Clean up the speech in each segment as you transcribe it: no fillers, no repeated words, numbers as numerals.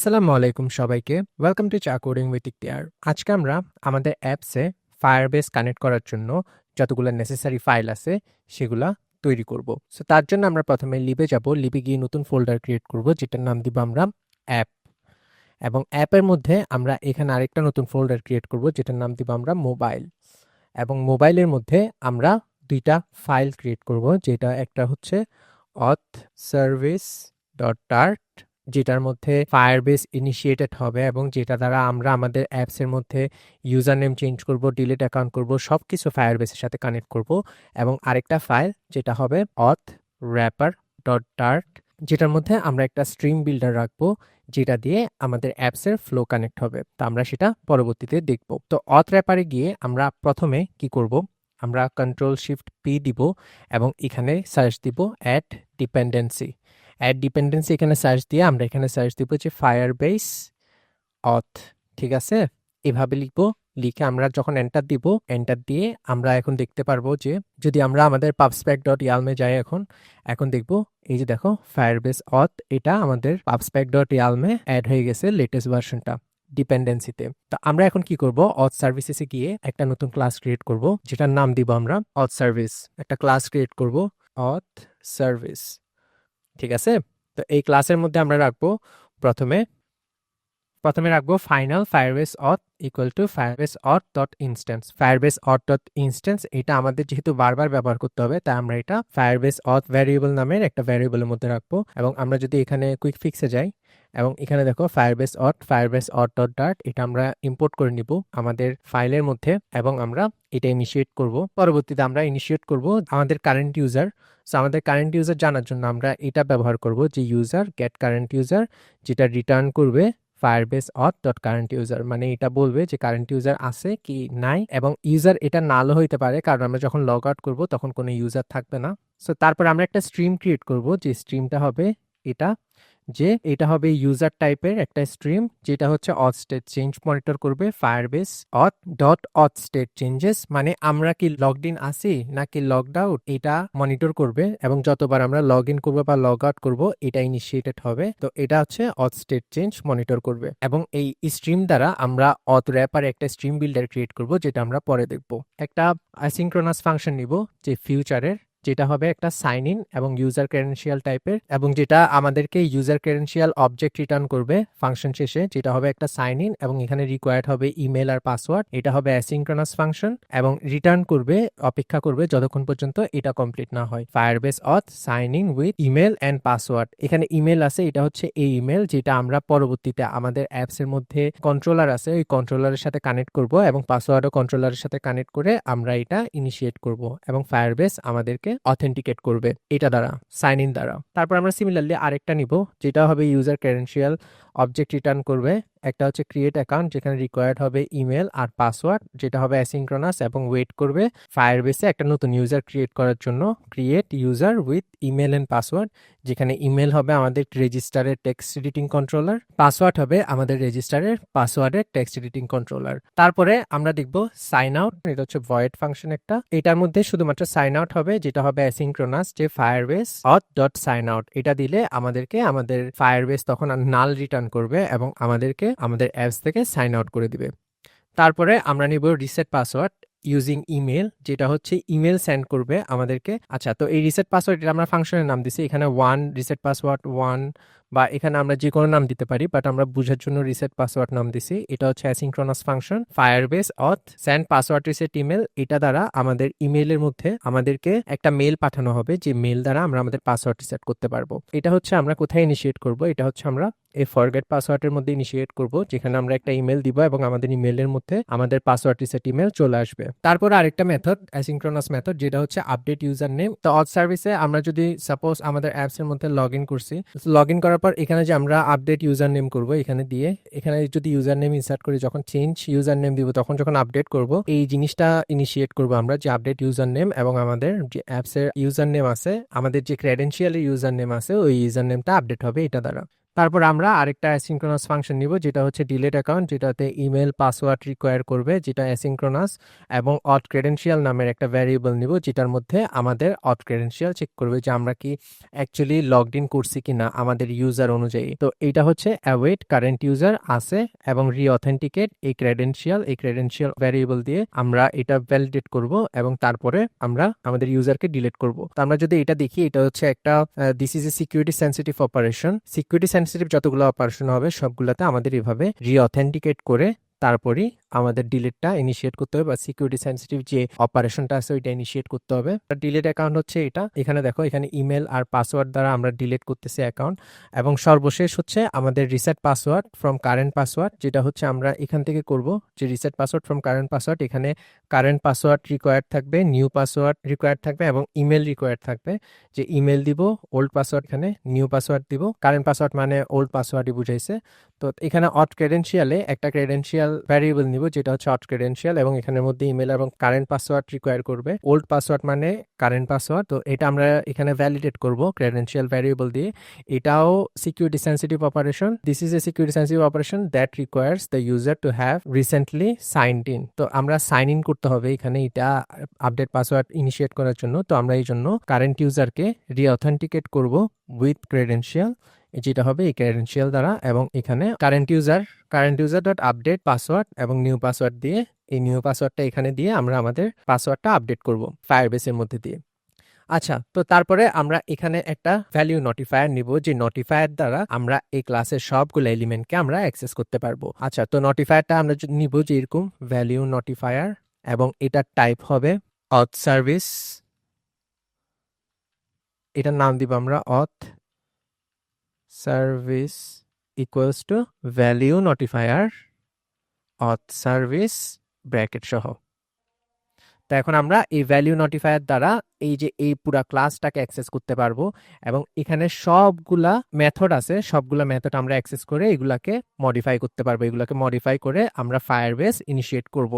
আসসালামু আলাইকুম সবাইকে। ওয়েলকাম টু চা কোডিং উইথ ইখতিয়ার। আজকে আমরা আমাদের অ্যাপসে ফায়ারবেস কানেক্ট করার জন্য যতগুলো নেসেসারি ফাইল আছে সেগুলা তৈরি করব। সো তার জন্য আমরা প্রথমে লিবে যাব। লিবে গিয়ে নতুন ফোল্ডার ক্রিয়েট করব যেটার নাম দিব আমরা অ্যাপ। এবং অ্যাপের মধ্যে আমরা এখানে আরেকটা নতুন ফোল্ডার ক্রিয়েট করব যেটার নাম দিব আমরা মোবাইল। এবং মোবাইলের মধ্যে আমরা দুইটা ফাইল ক্রিয়েট করব, যেটা একটা হচ্ছে অথ সার্ভিস ডট ডার্ট, যেটার মধ্যে ফায়ারবেস ইনিশিয়েটেড হবে এবং যেটা দ্বারা আমরা আমাদের অ্যাপসের মধ্যে ইউজার নেম চেঞ্জ করব, ডিলিট অ্যাকাউন্ট করব, সব কিছু ফায়ারবেসের সাথে কানেক্ট করব। এবং আরেকটা ফাইল যেটা হবে অথ র্যাপার ডট ডার্ট, যেটার মধ্যে আমরা একটা স্ট্রিম বিল্ডার রাখবো যেটা দিয়ে আমাদের অ্যাপসের ফ্লো কানেক্ট হবে। তো আমরা সেটা পরবর্তীতে দেখব। তো অথ র্যাপারে গিয়ে আমরা প্রথমে কি করব, আমরা কন্ট্রোল শিফট পি দিব এবং এখানে সার্চ দিব অ্যাড ডিপেন্ডেন্সি। অ্যাড ডিপেন্ডেন্সি এখানে সার্চ দিয়ে আমরা এখানে সার্চ দিব যে ফায়ারবেস অথ। ঠিক আছে, এভাবে লিখবো। লিখে আমরা যখন এন্টার দিব, এন্টার দিয়ে আমরা এখন দেখতে পারবো যে যদি আমরা আমাদের পাবস্প্যাক ডট ইয়ালমে যাই এখন দেখবো এই যে দেখো ফায়ারবেস অথ, এটা আমাদের পাবস্প্যাক ডট ইয়ালমে অ্যাড হয়ে গেছে লেটেস্ট ভার্সনটা ডিপেন্ডেন্সিতে। তো আমরা এখন কি করব, অথ সার্ভিসেসে গিয়ে একটা নতুন ক্লাস ক্রিয়েট করব যেটার নাম দিব আমরা অথ সার্ভিস। একটা ক্লাস ক্রিয়েট করব অথ সার্ভিস। ঠিক আছে, তো এই ক্লাসের মধ্যে আমরা রাখবো প্রথমে রাখবো final Firebase auth equal to Firebase auth dot instance. Firebase auth dot instance এটা আমাদের যেহেতু বারবার ব্যবহার করতে হবে, তাই আমরা এটা ফায়ারবেস অথ ভ্যারিয়েবল নামের একটা ভ্যারিয়েবলের মধ্যে রাখবো। এবং আমরা যদি এখানে কুইক ফিক্সে যাই এবং এখানে দেখো ফায়ারবেস অথ ডট ডার্ট, এটা আমরা ইম্পোর্ট করে নিব আমাদের ফাইলের মধ্যে এবং আমরা এটা ইনিশিয়েট করব। পরবর্তীতে আমরা ইনিশিয়েট করব আমাদের কারেন্ট ইউজার। সো আমাদের কারেন্ট ইউজার জানার জন্য আমরা এটা ব্যবহার করব যে ইউজার গেট কারেন্ট ইউজার, যেটা রিটার্ন করবে Firebase auth dot current user. মানে এটা বলবে যে কারেন্ট ইউজার আছে কি নাই, এবং ইউজার এটা নালও হইতে পারে কারণ আমরা যখন লগ আউট করবো তখন কোনো ইউজার থাকবে না। সো তারপর আমরা একটা স্ট্রিম ক্রিয়েট করব, যে স্ট্রিমটা হবে এটা হবে ইউজার টাইপের একটা স্ট্রিম, যেটা হচ্ছে অথ স্টেট চেঞ্জ মনিটর করবে Firebase auth dot auth state changes. মানে আমরা কি লগড ইন আছি নাকি লগড আউট এটা মনিটর করবে, এবং যতবার আমরা লগ ইন করবো বা লগ আউট করবো এটা ইনিশিয়েটেড হবে। তো এটা হচ্ছে অথ স্টেট চেঞ্জ মনিটর করবে। এবং এই স্ট্রিম দ্বারা আমরা অথ র্যাপারে একটা স্ট্রিম বিল্ডার ক্রিয়েট করব যেটা আমরা পরে দেখব। একটা অ্যাসিনক্রোনাস ফাংশন নিব যে ফিউচারের, যেটা হবে একটা সাইন ইন এবং ইউজার ক্রেডেনশিয়াল টাইপের, এবং যেটা আমাদেরকে ইউজার ক্রেডেনশিয়াল অবজেক্ট রিটার্ন করবে ফাংশন শেষে, যেটা হবে একটা সাইন ইন এবং এখানে রিকোয়ার্ড হবে ইমেল আর পাসওয়ার্ড। এটা হবে অ্যাসিনক্রোনাস ফাংশন এবং রিটার্ন করবে, অপেক্ষা করবে যতক্ষণ পর্যন্ত এটা কমপ্লিট না হয়। Firebase auth sign in with email and password, এখানে ইমেল আছে, এটা হচ্ছে এই ইমেল যেটা আমরা পরবর্তীতে আমাদের অ্যাপস এর মধ্যে কন্ট্রোলার আছে ওই কন্ট্রোলারের সাথে কানেক্ট করব, এবং পাসওয়ার্ডও কন্ট্রোলারের সাথে কানেক্ট করে আমরা এটা ইনিশিয়েট করব এবং ফায়ারবেস আমাদেরকে অথেন্টিকেট করবে এটা দ্বারা, সাইন ইন দ্বারা। তারপর আমরা সিমিলারলি আরেকটা নিব যেটা হবে ইউজার ক্রেডেনশিয়াল অবজেক্ট রিটার্ন করবে। একটা হচ্ছে ক্রিয়েট অ্যাকাউন্ট, যেখানে রিকোয়ার্ড হবে ইমেল আর পাসওয়ার্ড, যেটা হবে অ্যাসিনক্রোনাস এবং ওয়েট করবে ফায়ারবেসে একটা নতুন ইউজার ক্রিয়েট করার জন্য। Create user with email and password, যেখানে ইমেল হবে আমাদের রেজিস্টারের টেক্সট এডিটিং কন্ট্রোলার, পাসওয়ার্ড হবে আমাদের রেজিস্টারের পাসওয়ার্ডের টেক্সট এডিটিং কন্ট্রোলার। তারপরে আমরা দেখব সাইন আউট, এটা হচ্ছে ভয়েড ফাংশন একটা, এটার মধ্যে শুধুমাত্র সাইন আউট হবে, যেটা হবে অ্যাসিনক্রোনাস যে Firebase auth dot sign out. এটা দিলে আমাদেরকে আমাদের ফায়ারবেস তখন নাল রিটার্ন করবে এবং আমাদেরকে আমাদের অ্যাপস থেকে সাইন আউট করে দিবে। তারপরে আমরা নিব রিসেট পাসওয়ার্ড ইউজিং ইমেল, যেটা হচ্ছে ইমেল সেন্ড করবে আমাদেরকে। আচ্ছা, তো এই রিসেট পাসওয়ার্ড এটা আমরা ফাংশনের নাম দিছি, এখানে রিসেট পাসওয়ার্ড 1 বা এখানে আমরা যে কোনো নাম দিতে পারি, বাট আমরা বুঝার জন্য রিসেট পাসওয়ার্ড নাম দিছি। এটা হচ্ছে asynchronous function Firebase auth send password reset email. এটা দ্বারা আমাদের ইমেইলের মধ্যে আমাদেরকে একটা মেল পাঠানো হবে, যে মেল দ্বারা আমরা আমাদের পাসওয়ার্ড রিসেট করতে পারবো। এটা হচ্ছে আমরা কোথায় ইনিশিয়েট করব, এটা হচ্ছে আমরা এই ফরগেট পাসওয়ার্ডের মধ্যে ইনিশিয়েট করব, যেখানে আমরা একটা ইমেল দিব এবং আমাদের ইমেলের মধ্যে আমাদের পাসওয়ার্ড রিসেট ইমেল চলে আসবে। তারপর আরেকটা মেথড অ্যাসিনক্রোনাস মেথড, যেটা হচ্ছে আপডেট ইউজার নেম। তো অথ সার্ভিসে আমরা যদি সাপোজ আমাদের অ্যাপস এর মধ্যে লগ ইন করছি, লগ ইন করার পর এখানে যে আমরা আপডেট ইউজার নেম করবো, এখানে দিয়ে এখানে যদি ইউজার নেম ইনসার্ট করি, যখন চেঞ্জ ইউজার নেম দিব তখন যখন আপডেট করব, এই জিনিসটা ইনিশিয়েট করবো আমরা যে আপডেট ইউজার নেম, এবং আমাদের যে অ্যাপস এর ইউজার নেম আছে, আমাদের যে ক্রেডেনশিয়ালের ইউজার নেম আছে, ওই ইউজার নেমটা আপডেট হবে এটা দ্বারা। তারপর আমরা আরেকটা অ্যাসিঙ্ক্রোনাস ফাংশন নিব, যেটা হচ্ছে ডিলিট অ্যাকাউন্ট, যেটাতে ইমেল পাসওয়ার্ড রিকোয়ার করবে, যেটা অ্যাসিঙ্ক্রোনাস, এবং অথ ক্রেডেনশিয়াল নামের একটা ভ্যারিয়েবল নিব, যেটার মধ্যে আমাদের অথ ক্রেডেনশিয়াল চেক করবে যে আমরা কি অ্যাকচুয়ালি লগড ইন করছি কিনা আমাদের ইউজার অনুযায়ী। তো এইটা হচ্ছে অ্যাওয়েট কারেন্ট ইউজার আছে এবং রিঅথেন্টিকেট এই ক্রেডেনশিয়াল ভ্যারিয়েবল দিয়ে আমরা এটা ভ্যালিডেট করব এবং তারপরে আমরা আমাদের ইউজারকে ডিলিট করব। তো আমরা যদি এটা দেখি, এটা হচ্ছে একটা this is a security sensitive operation. Security sensitive যতগুলো অপারেশন হবে সবগুলোতে আমাদের এভাবে রিঅথেন্টিকেট করে তারপরেই আমাদের ডিলিটটা ইনিশিয়েট করতে হবে, বা সিকিউরিটি সেন্সিটিভ যে অপারেশনটা আছে ওইটা ইনিশিয়েট করতে হবে। ডিলিট অ্যাকাউন্ট হচ্ছে এটা, এখানে দেখো এখানে ইমেল আর পাসওয়ার্ড দ্বারা আমরা ডিলিট করতেছি অ্যাকাউন্ট। এবং সর্বশেষ হচ্ছে আমাদের reset password from current password, যেটা হচ্ছে আমরা এখান থেকে করব যে reset password from current password. এখানে কারেন্ট পাসওয়ার্ড রিকোয়ার্ড থাকবে, নিউ পাসওয়ার্ড রিকোয়ার্ড থাকবে এবং ইমেল রিকোয়ার্ড থাকবে। যে ইমেল দিব, ওল্ড পাসওয়ার্ড এখানে নিউ পাসওয়ার্ড দিব, কারেন্ট পাসওয়ার্ড মানে ওল্ড পাসওয়ার্ডই বুঝাইছে। তো এখানে অথ ক্রেডেনশিয়ালে একটা ক্রেডেনশিয়াল ভ্যারিয়েবল নিব, যেটা হচ্ছে অথ ক্রেডেনশিয়াল, এবং এখানের মধ্যে ইমেল এবং কারেন্ট পাসওয়ার্ড রিকোয়ার করবে। ওল্ড পাসওয়ার্ড মানে কারেন্ট পাসওয়ার্ড, তো এটা আমরা এখানে ভ্যালিডেট করব ক্রেডেনশিয়াল ভ্যারিয়েবল দিয়ে। এটাও security sensitive operation. This is a security sensitive operation that requires the user to have recently signed in. তো আমরা সাইন ইন করতে হবে এখানে এটা আপডেট পাসওয়ার্ড ইনিশিয়েট করার জন্য। তো আমরা এই জন্য কারেন্ট ইউজারকে রিঅথেন্টিকেট করব উইথ ক্রেডেনশিয়াল, যেটা হবে এই ক্রেডেনশিয়াল দ্বারা। এবং এখানে current user dot update password এবং নিউ পাসওয়ার্ড দিয়ে, এই নিউ পাসওয়ার্ডটা এখানে দিয়ে আমরা আমাদের পাসওয়ার্ডটা আপডেট করব ফায়ারবেসের মধ্যে দিয়ে। আচ্ছা, তো তারপরে আমরা এখানে একটা ভ্যালিউ নোটিফায়ার নিব, যে নোটিফায়ার দ্বারা আমরা এই ক্লাসের সবগুলো এলিমেন্টকে আমরা অ্যাক্সেস করতে পারবো। আচ্ছা, তো নোটিফায়ারটা আমরা নিব যে এরকম ভ্যালিউ নোটিফায়ার, এবং এটার টাইপ হবে অথ সার্ভিস। এটার নাম দিব আমরা auth service equals to value notifier auth service bracket সহ। তো এখন আমরা এই ভ্যালিউ নোটিফায়ার দ্বারা এই যে এই পুরা ক্লাসটাকে অ্যাক্সেস করতে পারবো, এবং এখানে সবগুলা মেথড আছে, সবগুলা মেথড আমরা অ্যাক্সেস করে এগুলাকে মডিফাই করতে পারবো। এগুলাকে মডিফাই করে আমরা ফায়ারবেস ইনিশিয়েট করব।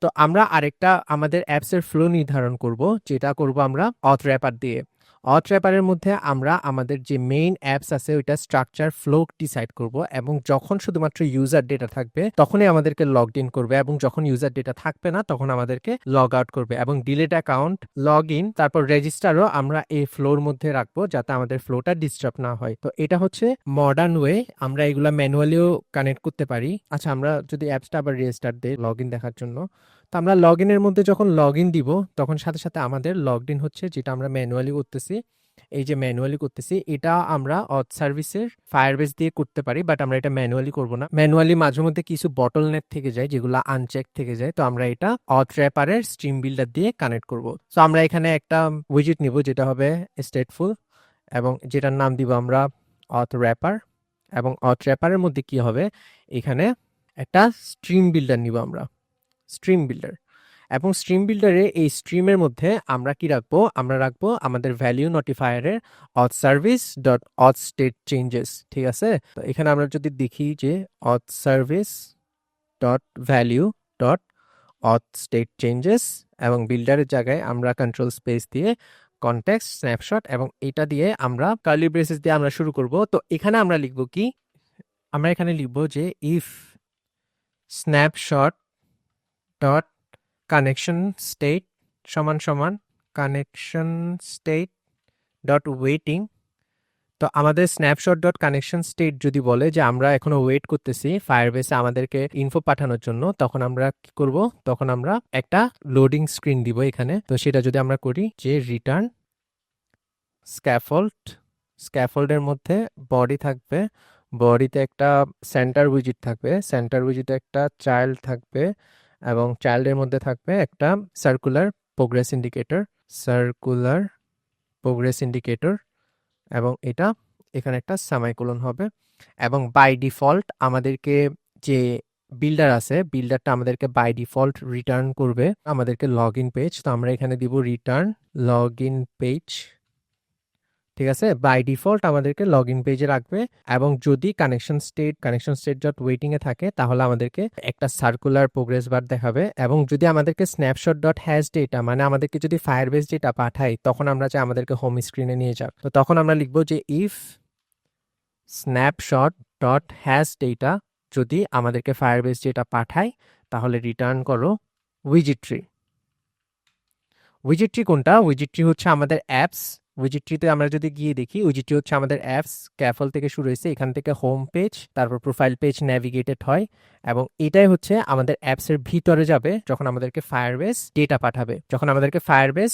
তো আমরা আরেকটা আমাদের অ্যাপসের ফ্লো নির্ধারণ করব, যেটা করব আমরা অথ র্যাপার দিয়ে। অথ র্যাপারের মধ্যে আমরা আমাদের যে মেইন অ্যাপস আছে ওইটা স্ট্রাকচার ফ্লো ডিসাইড করব, এবং যখন শুধুমাত্র ইউজার ডেটা থাকবে তখনই আমাদেরকে লগড ইন করবে, এবং যখন ইউজার ডেটা থাকবে না তখন আমাদেরকে লগ আউট করবে। এবং ডিলিট অ্যাকাউন্ট, লগ ইন, তারপর রেজিস্টারও আমরা এই ফ্লোর মধ্যে রাখবো যাতে আমাদের ফ্লোটা ডিস্টার্ব না হয়। তো এটা হচ্ছে মডার্ন ওয়ে, আমরা এগুলা ম্যানুয়ালিও কানেক্ট করতে পারি। আচ্ছা, আমরা যদি অ্যাপসটা আবার রিস্টার্ট দিই লগ ইন দেখার জন্য, তো আমরা লগ ইনের মধ্যে যখন লগ ইন দিব তখন সাথে সাথে আমাদের লগড ইন হচ্ছে, যেটা আমরা ম্যানুয়ালি করতেছি। এই যে ম্যানুয়ালি করতেছি এটা আমরা অথ সার্ভিসের ফায়ারবেস দিয়ে করতে পারি, বাট আমরা এটা ম্যানুয়ালি করব না। ম্যানুয়ালি মাঝে মধ্যে কিছু বটল নেট থেকে যায়, যেগুলো আনচেক থেকে যায়। তো আমরা এটা অথ র্যাপারের স্ট্রিম বিল্ডার দিয়ে কানেক্ট করব। সো আমরা এখানে একটা উইজেট নিব যেটা হবে স্টেটফুল, এবং যেটার নাম দিব আমরা অথ র্যাপার। এবং অথ র্যাপারের মধ্যে কি হবে, এখানে একটা স্ট্রিম বিল্ডার নিব আমরা, স্ট্রিম বিল্ডার। এবং স্ট্রিম বিল্ডারে এই স্ট্রিমের মধ্যে আমরা কি রাখবো, আমরা রাখবো আমাদের ভ্যালিউ নোটিফায়ারের auth service dot auth state changes. ঠিক আছে, তো এখানে আমরা যদি দেখি যে auth service dot value dot auth state changes, এবং বিল্ডারের জায়গায় আমরা কন্ট্রোল স্পেস দিয়ে কনটেক্সট স্ন্যাপশট, এবং এটা দিয়ে আমরা কার্লি ব্রেসেস দিয়ে আমরা শুরু করব। তো এখানে আমরা লিখবো কি, আমরা এখানে লিখবো যে if snapshot dot connection state সমান সমান কানেকশন স্টেট ডট ওয়েটিং। তো আমাদের স্ন্যাপশট ডট কানেকশন স্টেট যদি বলে যে আমরা এখনো ওয়েট করতেছি ফায়ারবেসে আমাদেরকে ইনফো পাঠানোর জন্য, তখন আমরা কি করব, তখন আমরা একটা লোডিং স্ক্রিন দিব এখানে। তো সেটা যদি আমরা করি যে রিটার্ন স্ক্যাফোল্ড, স্ক্যাফোল্ডের মধ্যে বডি থাকবে, বডিতে একটা সেন্টার উইজিট থাকবে, সেন্টার উইজিটে একটা চাইল্ড থাকবে, এবং চাইল্ডের মধ্যে থাকবে একটা circular progress indicator, circular progress indicator, এবং এটা এখানে একটা সেমাইকোলন হবে। এবং বাই ডিফল্ট আমাদেরকে যে বিল্ডার আছে, বিল্ডারটা আমাদেরকে বাই ডিফল্ট রিটার্ন করবে আমাদেরকে লগ ইন পেজ। তো আমরা এখানে দিব রিটার্ন লগ ইন পেজ। ঠিক আছে, বাই ডিফল্ট আমাদেরকে লগ ইন পেজে রাখবে। এবং যদি কানেকশন স্টেট ডট ওয়েটিং এ থাকে তাহলে আমাদেরকে একটা সার্কুলার প্রোগ্রেস বার দেখাবে। এবং যদি আমাদেরকে স্ন্যাপশট ডট হ্যাশ ডেটা, মানে আমাদেরকে যদি ফায়ারবেস ডেটা পাঠাই তখন আমরা চাই আমাদেরকে হোম স্ক্রিনে নিয়ে যাক। তো তখন আমরা লিখবো যে if snapshot dot hash data যদি আমাদেরকে ফায়ারবেস যেটা পাঠায় তাহলে রিটার্ন করো উইজিট্রি। উইজিট্রি কোনটা? উইজিট্রি হচ্ছে আমাদের অ্যাপস। উইজিট্রিতে আমরা যদি গিয়ে দেখি, উইজিট্রি হচ্ছে আমাদের অ্যাপস, ক্যাফল থেকে শুরু হয়েছে, এখান থেকে হোম পেজ, তারপর প্রোফাইল পেজ ন্যাভিগেটেড হয়, এবং এটাই হচ্ছে আমাদের অ্যাপসের ভিতরে যাবে যখন আমাদেরকে ফায়ারবেস ডেটা পাঠাবে। যখন আমাদেরকে Firebase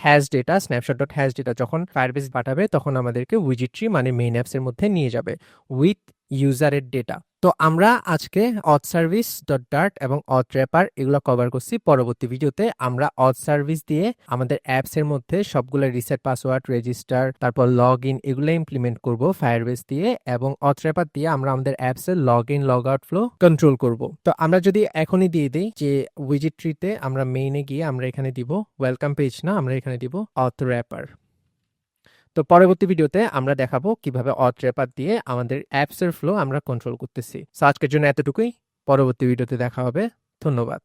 hash data, snapshot dot hash data যখন ফায়ারবেস পাঠাবে তখন আমাদেরকে উইজিট্রি মানে মেইন অ্যাপসের মধ্যে নিয়ে যাবে উইথ ইউজারের ডেটা। তো আমরা আজকে অথ সার্ভিস ডট ডার্ট এবং অথ র্যাপার এগুলো কভার করছি। পরবর্তী ভিডিওতে আমরা অথ সার্ভিস দিয়ে আমাদের অ্যাপস এর মধ্যে সবগুলো রিসেট পাসওয়ার্ড, রেজিস্টার, তারপর লগ ইন এগুলো ইমপ্লিমেন্ট করব ফায়ারবেস দিয়ে, এবং অথ র্যাপার দিয়ে আমরা আমাদের অ্যাপস এর log in log out flow control করব। তো আমরা যদি এখনই দিয়ে দিই যে উইজিট্রিতে আমরা মেইনে গিয়ে আমরা এখানে দিব ওয়েলকাম পেজ, না আমরা এখানে দিব অথ র্যাপার। তো পরবর্তী ভিডিওতে আমরা দেখাবো কিভাবে অথ র্যাপার দিয়ে আমাদের অ্যাপসের ফ্লো আমরা কন্ট্রোল করতেছি। সো আজকের জন্য এতটুকুই, পরবর্তী ভিডিওতে দেখা হবে। ধন্যবাদ।